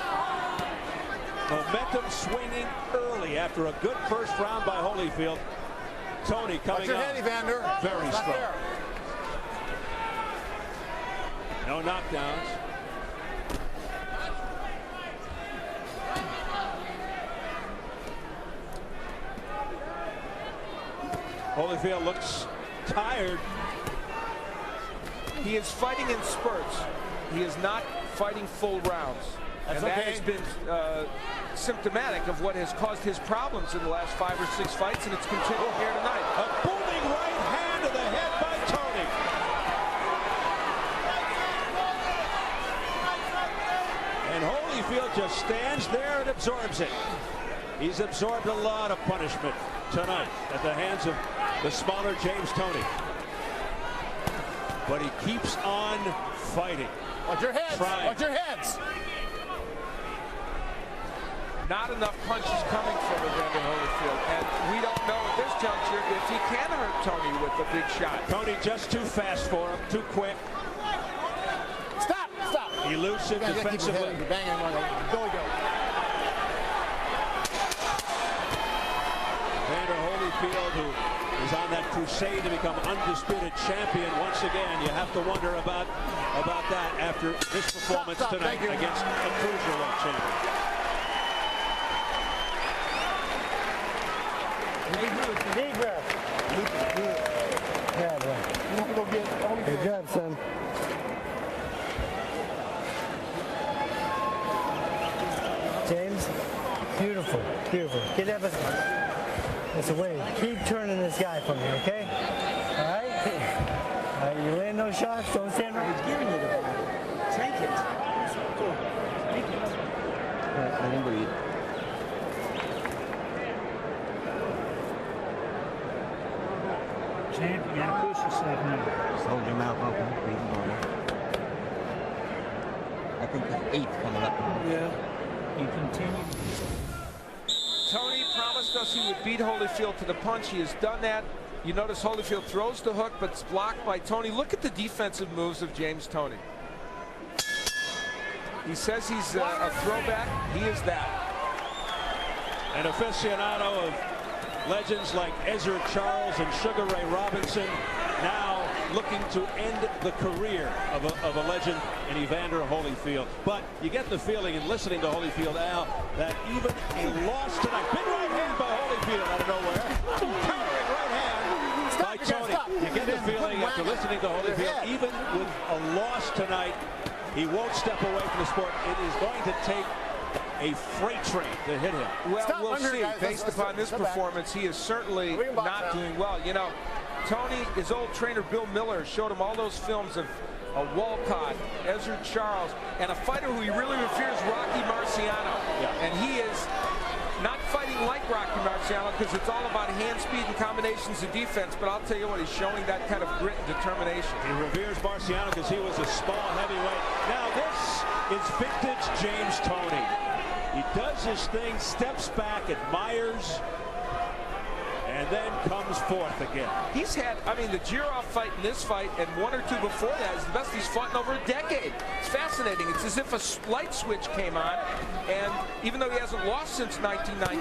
momentum swinging early after a good first round by Holyfield. Toney coming your up head, Evander. very strong. No knockdowns. Holyfield looks tired. He is fighting in spurts. He is not fighting full rounds. And that has been symptomatic of what has caused his problems in the last 5 or 6 fights, and it's continuing here tonight. A booming right hand to the head by Toney. And Holyfield just stands there and absorbs it. He's absorbed a lot of punishment tonight at the hands of the smaller James Toney. But he keeps on fighting. Watch your heads. Trying. Watch your heads. Not enough punches coming from Evander Holyfield, and we don't know at this juncture if he can hurt Toney with a big shot. Toney just too fast for him, too quick. Stop, stop. Elusive defensively. You're banging one. Go. Evander Holyfield, who is on that crusade to become undisputed champion once again. You have to wonder about that after this performance tonight against a cruiserweight champion. Deep breath. Yeah, bro. Good job, son. James, beautiful, beautiful. Get that. That's a way. Keep turning this guy for me, okay? All right? All right, you land those shots, don't stand right. He's giving you the ball. Take it. Cool. Take it. All right, let him breathe. Champ, you gotta push yourself now. Just hold your mouth open, breathe normal. I think there's 8 coming up. Yeah. You continue. Toney promised us he would beat Holyfield to the punch. He has done that. You notice Holyfield throws the hook, but it's blocked by Toney. Look at the defensive moves of James Toney. He says he's a throwback. He is that. An aficionado of legends like Ezra Charles and Sugar Ray Robinson, now looking to end the career of a legend in Evander Holyfield. But you get the feeling in listening to Holyfield, Al, that even a loss tonight, big right hand by Holyfield out of nowhere, countering right hand by Toney. You get the feeling after listening to Holyfield, even with a loss tonight, he won't step away from the sport. It is going to take a freight train to hit him. Well, we'll see. Based upon this performance, he is certainly not doing well. You know, Toney, his old trainer Bill Miller showed him all those films of Walcott, Ezra Charles, and a fighter who he really reveres, Rocky Marciano. Yeah. And he is not fighting like Rocky Marciano because it's all about hand speed and combinations of defense, but I'll tell you what, he's showing that kind of grit and determination. He reveres Marciano because he was a small heavyweight. Now this is vintage James Toney. He does his thing, steps back, admires, and then comes fourth again. He's had, I mean, the Jirov fight and this fight and one or two before that is the best he's fought in over a decade. It's fascinating. It's as if a light switch came on, and even though he hasn't lost since 1997,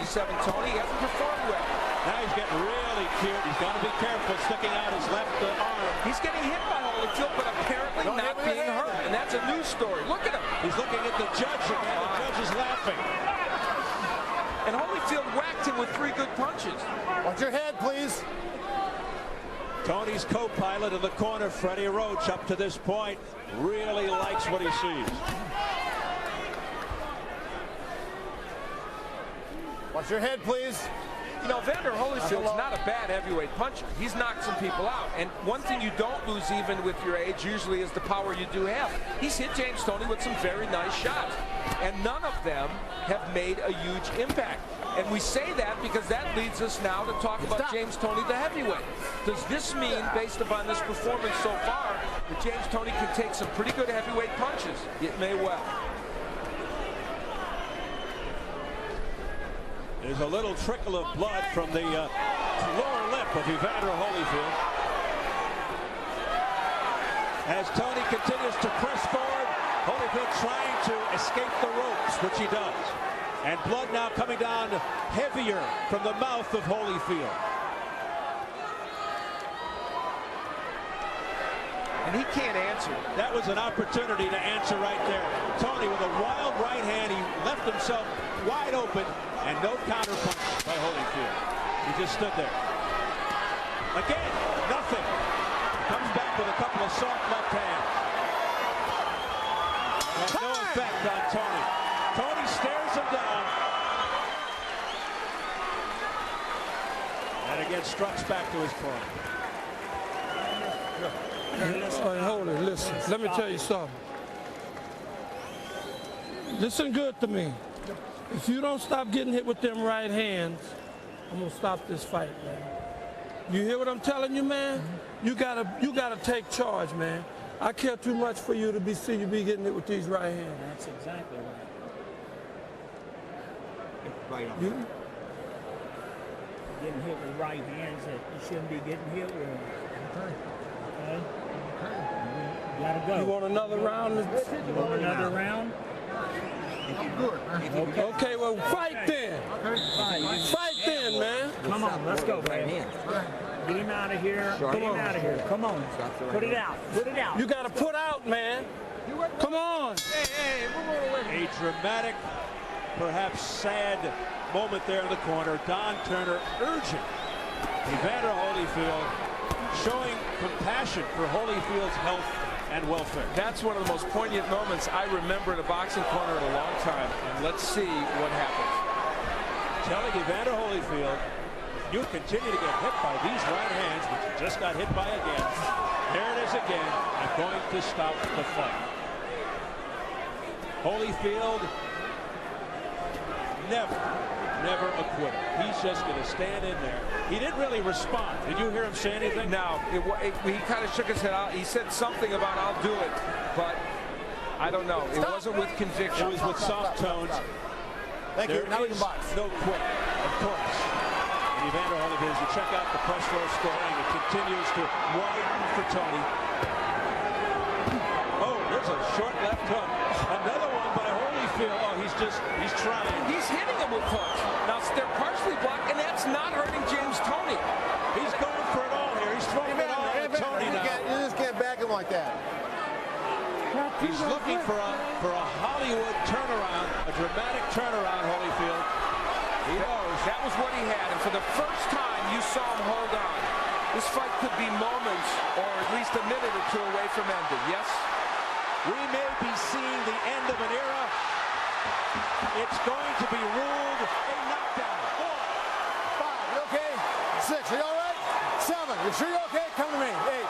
Tony, he hasn't performed well. Now he's getting really cute. He's got to be careful sticking out his left arm. He's getting hit by Holyfield, but apparently not being hurt, and that's a news story. Look at him. He's looking at the judge again. The judge is laughing. And Holyfield whacked him with 3 good punches. Watch your head, please. Tony's co-pilot in the corner, Freddie Roach, up to this point, really likes what he sees. Watch your head, please. You know, Evander Holyfield's not a bad heavyweight puncher. He's knocked some people out. And one thing you don't lose even with your age usually is the power you do have. He's hit James Toney with some very nice shots. And none of them have made a huge impact. And we say that because that leads us now to talk about James Toney, the heavyweight. Does this mean, based upon this performance so far, that James Toney can take some pretty good heavyweight punches? It may well. There's a little trickle of blood from the lower lip of Evander Holyfield. As Toney continues to press forward, Holyfield trying to escape the ropes, which he does. And blood now coming down heavier from the mouth of Holyfield. And he can't answer. That was an opportunity to answer right there. Toney with a wild right hand, he left himself wide open, and no counter punch by Holyfield. He just stood there. Again, nothing. Comes back with a couple of soft left hands. And no effect on Toney. Toney stares him down. And again, struts back to his corner. Hold it, listen. Let me tell you something. Listen good to me. If you don't stop getting hit with them right hands, I'm gonna stop this fight, man. You hear what I'm telling you, man? You gotta take charge, man. I care too much for you to see you be getting hit with these right hands. That's exactly right. Right on. You Getting hit with right hands that you shouldn't be getting hit with. Okay? You gotta go. You want another round? You want another round? Okay, well, fight then. Fight then, man. Come on, let's go, man. Get him out of here. Get him out of here. Come on. Put it out. Put it out. You got to put out, man. Come on. A dramatic, perhaps sad moment there in the corner. Don Turner urging Evander Holyfield, showing compassion for Holyfield's health and welfare. That's one of the most poignant moments I remember in a boxing corner in a long time. And let's see what happens. Telling Evander Holyfield, if you continue to get hit by these right hands, which you just got hit by again, there it is again, I'm going to stop the fight. Holyfield, never a quitter. He's just going to stand in there. He didn't really respond. Did you hear him say anything? No. He kind of shook his head out. He said something about I'll do it, but I don't know. It wasn't with conviction. It was with soft tones. Thank you. Now we can box. No quit, of course. And Evander Holyfield, as you check out the press row scoring, it continues to widen for Toney. Oh, there's a short left hook. Another one by Holyfield. Oh, he's trying. He's hitting him with hooks. Now, they're partially blocked, and that's not hurting James Toney. He's going for it all here. He's throwing it all at Toney now. You just can't back him like that. He's looking for a Hollywood turnaround, a dramatic turnaround, Holyfield. He knows. That was what he had, and for the first time, you saw him hold on. This fight could be moments, or at least a minute or two away from ending, yes? We may be seeing the end of an era. It's going to be ruled a knockdown. 4, 5, you okay? 6, are you all right? 7, you sure you're okay? Come to me. 8.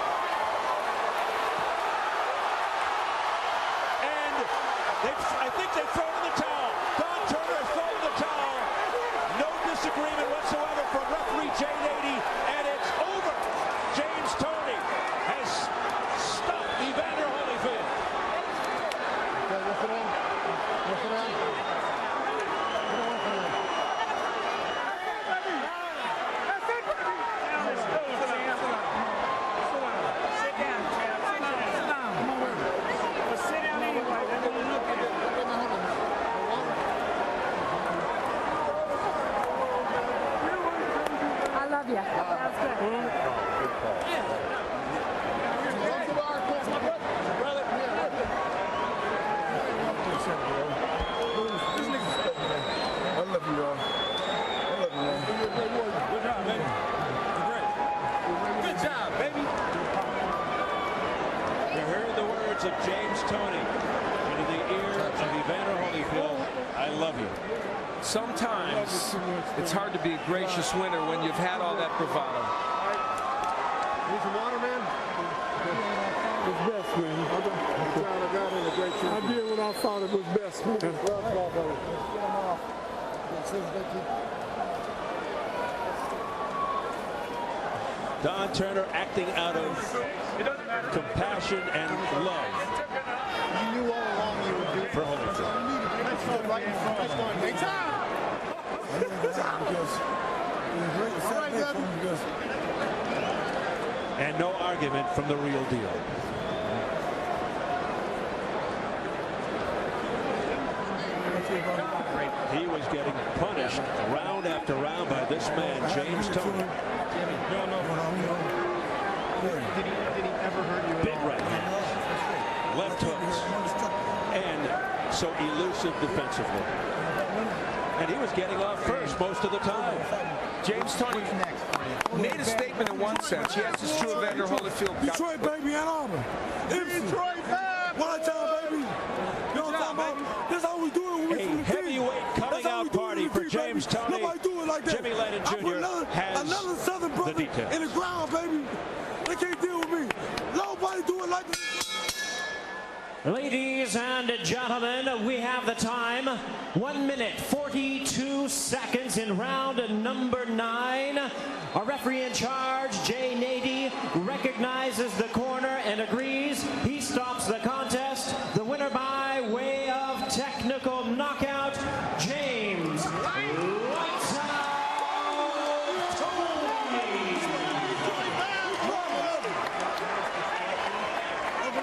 I think they've thrown in the towel. Don Turner has thrown in the towel. No disagreement whatsoever from referee Jay Nady, and it's over. James Toney has stopped Evander Holyfield. Okay, listen in. Listen in. words of James Toney into the ear of Evander Holyfield. I love you. Sometimes it's hard to be a gracious winner when you've had all that bravado. Need some water, man? It's best, man. I did what I thought it was best, man. Don Turner acting out of compassion and love You knew all along you would do for Holyfield. right in front. Hey, time! And no argument from the real deal. He was getting punished round after round by this man, James Toney. Did he ever hurt you? Big right hands, left hooks, and so elusive defensively. And he was getting off first most of the time. James Toney made a statement in one sense. Yes, it's true Evander Holyfield got Detroit, baby, Ann Arbor. Detroit, one time, baby. You know what I'm talking about? That's how we do it when we from the heavyweight coming out party for James Toney. Nobody do it like that. Jimmy Lennon Jr. has another Southern brother the details. in the ground, baby. They can't deal with me. Nobody do it like that. Ladies and gentlemen, we have the time. 1 minute, 42 seconds in round number 9. Our referee in charge, Jay Nady, recognizes the corner and agrees. He stops the contest. The winner by way of technical knockout, James Lights Out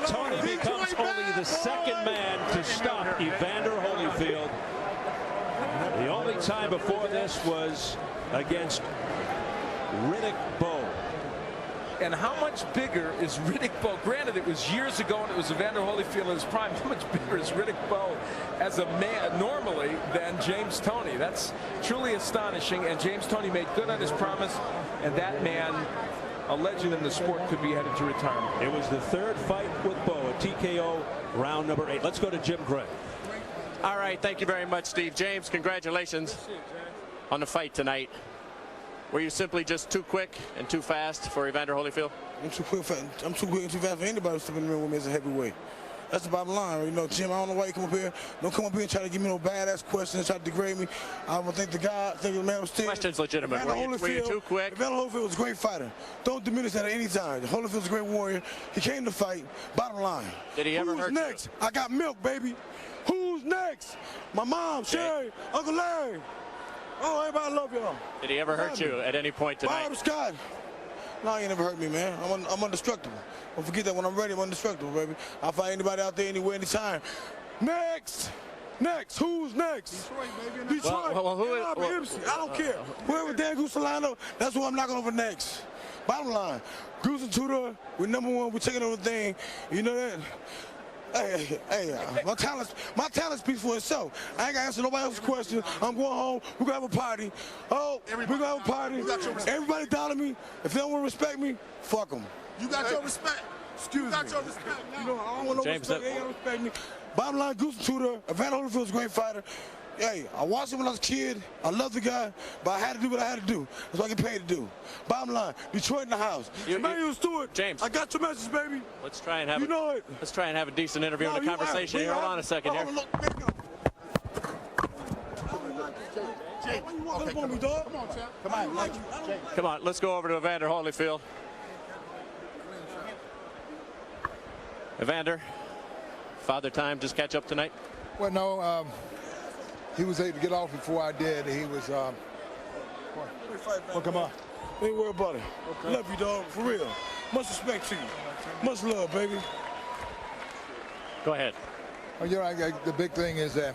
Toney. Toney becomes only the second man to stop Evander Holyfield. The only time before this was against Riddick Bowe. And how much bigger is Riddick Bowe? Granted, it was years ago and it was Evander Holyfield in his prime. How much bigger is Riddick Bowe as a man normally than James Toney? That's truly astonishing. And James Toney made good on his promise. And that man, a legend in the sport, could be headed to retirement. It was the third fight with Bowe, a TKO round number 8. Let's go to Jim Gray. All right, thank you very much, Steve. James, congratulations on the fight tonight. Were you simply just too quick and too fast for Evander Holyfield? I'm too quick and too fast for anybody stepping in the ring with me as a heavyweight. That's the bottom line. You know, Jim, I don't know why you come up here. Don't come up here and try to give me no badass questions, try to degrade me. I would thank the God, thank the man upstairs. Question's legitimate. Were you too quick? Evander Holyfield was a great fighter. Don't diminish that at any time. Holyfield's a great warrior. He came to fight. Bottom line. Did he ever hurt you? Who's next? I got milk, baby. Who's next? My mom, Sherry, Uncle Larry. Oh, everybody love y'all. Did he ever hurt you at any point tonight? Bob Scott. No, he ain't never hurt me, man. I'm indestructible. Don't forget that when I'm ready, I'm indestructible, baby. I'll fight anybody out there anywhere, anytime. Next. Next. Who's next? Detroit, baby. Detroit. I don't care. Whoever Dan Gusalano, that's who I'm knocking over next. Bottom line, Goose and Tudor, we're number 1. We're taking over the thing. You know that? Hey, my talent speaks for itself. I ain't got to answer nobody else's question. I'm going home. We're going to have a party. Oh, we're going to have a party. Everybody dollar me. If they don't want to respect me, fuck them. You got your respect. Excuse me. You got your respect. You know, I don't want no respect. They ain't got to respect me. Bottom line, Goose and Tudor, Evander Holyfield's a great fighter. Hey, I watched him when I was a kid. I love the guy, but I had to do what I had to do. That's what I get paid to do. Bottom line, Detroit in the house. Emmanuel Stewart. James, I got your message, baby. Let's try and have let's try and have a decent interview and a conversation here. Hold on a second here. Come on, let's go over to Evander Holyfield. Evander, Father Time just catch up tonight? Well, no. He was able to get off before I did. He was, well, come on. Ain't worry about it. Okay. Love you, dog, for real. Much respect to you. Much love, baby. Go ahead. Well, you know, the big thing is that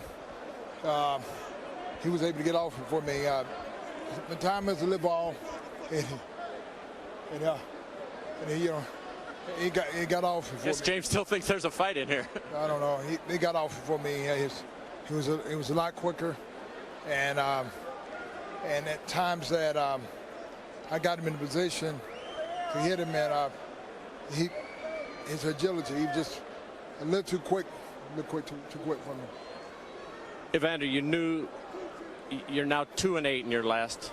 he was able to get off before me. The time is to live all, and he, you know, he got off before Yes, me. James still thinks there's a fight in here. I don't know. He got off before me. He was a lot quicker, and at times that I got him in a position to hit him, and his agility, a little too quick, too quick for me. Evander, you knew you're now 2-8 in your last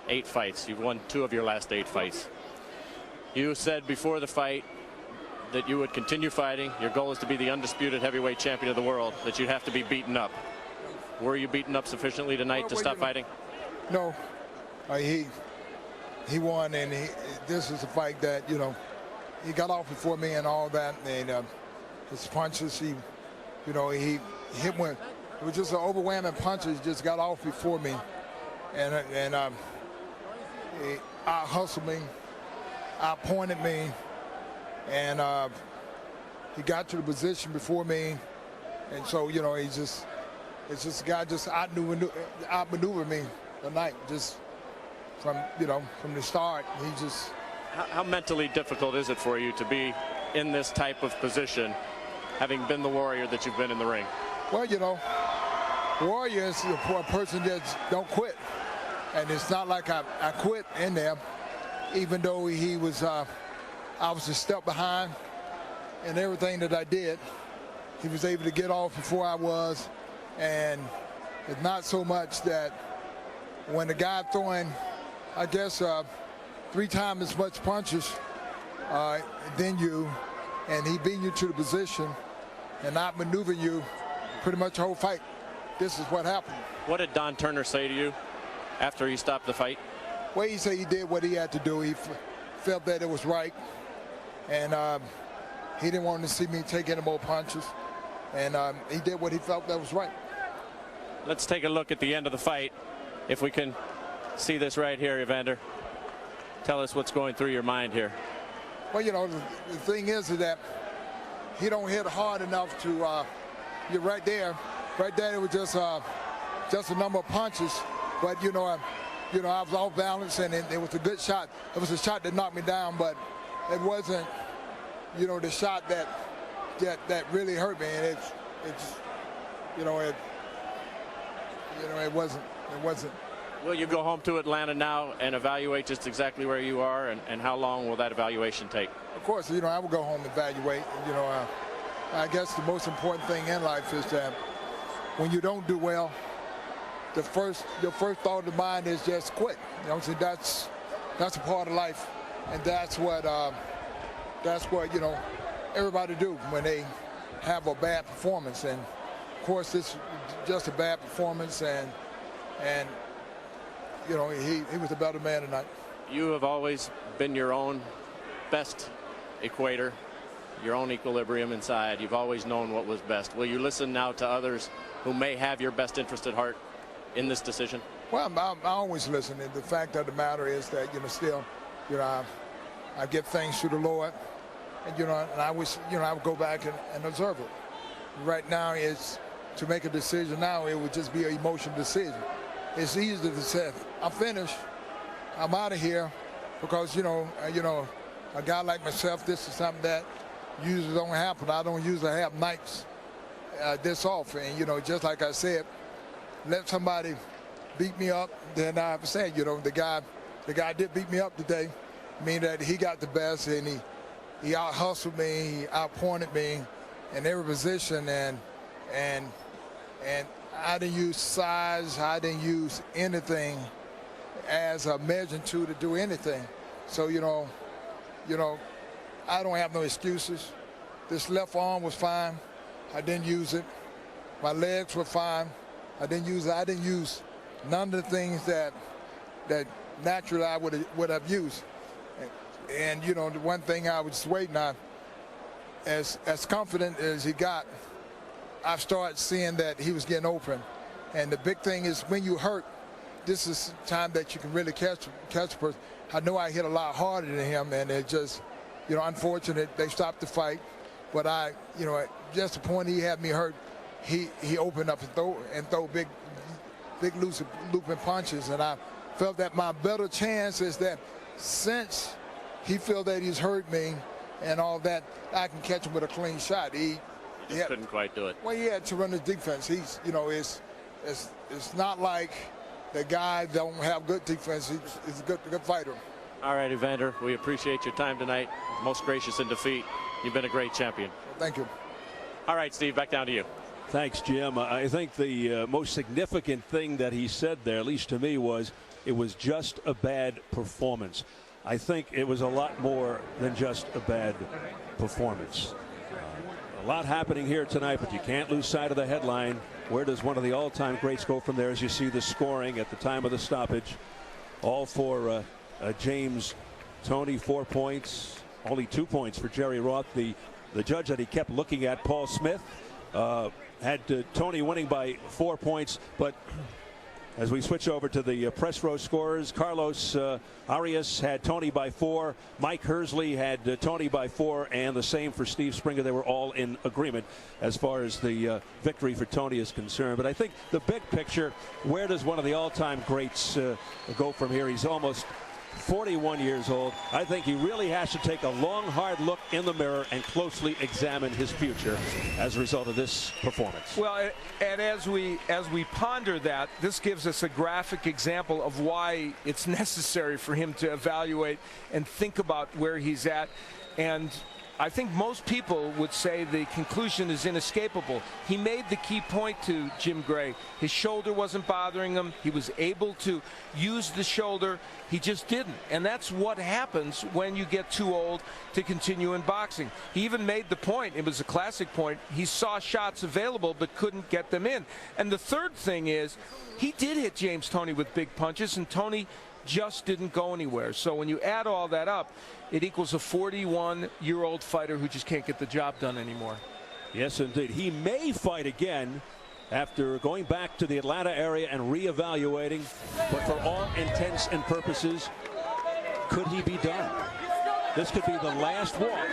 8 fights. You've won 2 of your last 8 fights. You said before the fight that you would continue fighting. Your goal is to be the undisputed heavyweight champion of the world, that you'd have to be beaten up. Were you beaten up sufficiently tonight to stop fighting? No. He won, and this is a fight that, you know, he got off before me and all that, and his punches, he hit one. It was just an overwhelming punches. Just got off before me, and he out-hustled me, out-pointed me, and he got to the position before me, and so, you know, it's just a guy just outmaneuvered me tonight, just from the start. He just. How mentally difficult is it for you to be in this type of position, having been the warrior that you've been in the ring? Well, you know, warrior is a person that don't quit, and it's not like I quit in there, even though he was. I was a step behind in everything that I did. He was able to get off before I was, and it's not so much that when the guy throwing, I guess, 3 times as much punches than you, and he beat you to the position and not maneuvering you pretty much the whole fight. This is what happened. What did Don Turner say to you after he stopped the fight? Well, he said he did what he had to do. He felt that it was right, and he didn't want to see me take any more punches, and he did what he felt that was right. Let's take a look at the end of the fight, if we can see this right here, Evander. Tell us what's going through your mind here. Well, you know, the thing is that he don't hit hard enough to. You're right there. Right there, it was just a number of punches, but I was off balance, and it was a good shot. It was a shot that knocked me down, but it wasn't, the shot that really hurt me. And it wasn't. Will you go home to Atlanta now and evaluate just exactly where you are, and how long will that evaluation take? Of course, I will go home and evaluate. I guess the most important thing in life is that when you don't do well, your first thought of the mind is just quit. That's a part of life, and that's what everybody do when they have a bad performance. And of course, this is just a bad performance, and he was a better man tonight. You have always been your own best equator, your own equilibrium inside. You've always known what was best. Will you listen now to others who may have your best interest at heart in this decision? Well, I always listen. And the fact of the matter is that, still, I give thanks to the Lord, and, and I wish, I would go back and observe it. Right now, it's to make a decision now, it would just be an emotional decision. It's easy to say, I'm finished, I'm out of here, because, a guy like myself, this is something that usually don't happen. I don't usually have nights this often. And, just like I said, let somebody beat me up, then I have to say, the guy did beat me up today. Meaning that he got the best, and he out-hustled me, he out-pointed me in every position, and I didn't use size, I didn't use anything as a measure to do anything. So, I don't have no excuses. This left arm was fine. I didn't use it. My legs were fine. I didn't use it. I didn't use none of the things that naturally I would have used. And the one thing I was waiting on, as confident as he got, I started seeing that he was getting open. And the big thing is when you hurt, this is time that you can really catch a person. I know I hit a lot harder than him, and it just, unfortunate they stopped the fight. But just the point he had me hurt, he opened up and throw big looping punches, and I felt that my better chance is that since he felt that he's hurt me and all that, I can catch him with a clean shot. He couldn't quite do it. Well, he had tremendous defense. He's, it's not like the guy don't have good defense. He's a good fighter. All right, Evander, we appreciate your time tonight. Most gracious in defeat. You've been a great champion. Thank you. All right, Steve, back down to you. Thanks, Jim. I think the most significant thing that he said there, at least to me, was it was just a bad performance. I think it was a lot more than just a bad performance. A lot happening here tonight, but you can't lose sight of the headline. Where does one of the all-time greats go from there? As you see the scoring at the time of the stoppage, all for James Toney, 4 points, only 2 points for Jerry Roth. The judge that he kept looking at, Paul Smith, had Toney winning by 4 points, but as we switch over to the press row scorers, Carlos Arias had Toney by 4. Mike Hersley had Toney by 4, and the same for Steve Springer. They were all in agreement as far as the victory for Toney is concerned. But I think the big picture, where does one of the all-time greats go from here? He's almost 41 years old. I think he really has to take a long, hard look in the mirror and closely examine his future as a result of this performance. Well, and as we ponder that, this gives us a graphic example of why it's necessary for him to evaluate and think about where he's at. And I think most people would say the conclusion is inescapable. He made the key point to Jim Gray. His shoulder wasn't bothering him. He was able to use the shoulder. He just didn't. And that's what happens when you get too old to continue in boxing. He even made the point, it was a classic point, he saw shots available but couldn't get them in. And the third thing is, he did hit James Toney with big punches, and Toney just didn't go anywhere. So when you add all that up, it equals a 41-year-old fighter who just can't get the job done anymore. Yes, indeed. He may fight again after going back to the Atlanta area and reevaluating, but for all intents and purposes, could he be done? This could be the last walk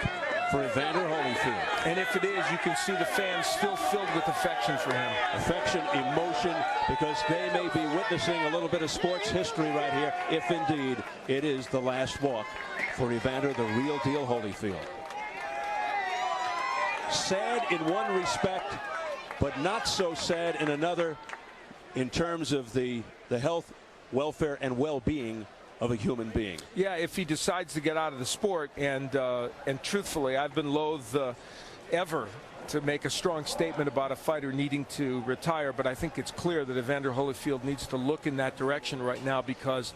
for Evander Holyfield. And if it is, you can see the fans still filled with affection for him. Affection, emotion, because they may be witnessing a little bit of sports history right here, if indeed it is the last walk for Evander, the real deal Holyfield. Sad in one respect, but not so sad in another, in terms of the health, welfare, and well-being of a human being. Yeah, if he decides to get out of the sport, and truthfully, I've been loath ever to make a strong statement about a fighter needing to retire, but I think it's clear that Evander Holyfield needs to look in that direction right now, because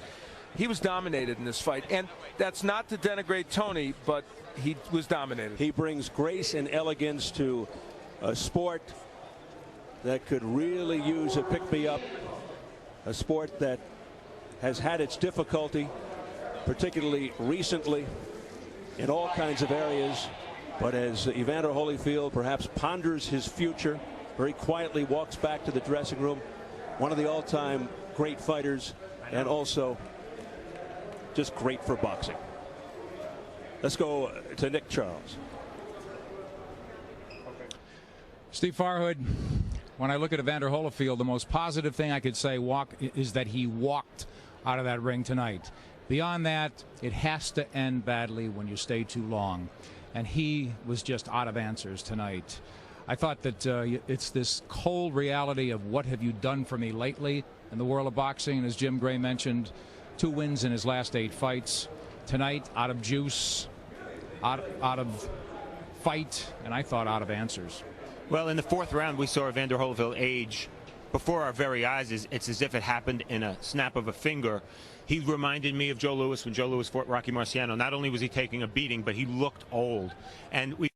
he was dominated in this fight. And that's not to denigrate Toney, but he was dominated. He brings grace and elegance to a sport that could really use a pick-me-up, a sport that has had its difficulty, particularly recently, in all kinds of areas. But as Evander Holyfield perhaps ponders his future, very quietly walks back to the dressing room, one of the all-time great fighters, and also just great for boxing. Let's go to Nick Charles. Steve Farhood, when I look at Evander Holyfield, the most positive thing I could say is that he walked out of that ring tonight. Beyond that, it has to end badly when you stay too long. And he was just out of answers tonight. I thought that it's this cold reality of what have you done for me lately in the world of boxing. And as Jim Gray mentioned, 2 wins in his last 8 fights. Tonight, out of juice, out of fight, and I thought out of answers. Well, in the 4th round, we saw Evander Holyfield age before our very eyes. It's as if it happened in a snap of a finger. He reminded me of Joe Louis when Joe Louis fought Rocky Marciano. Not only was he taking a beating, but he looked old. And we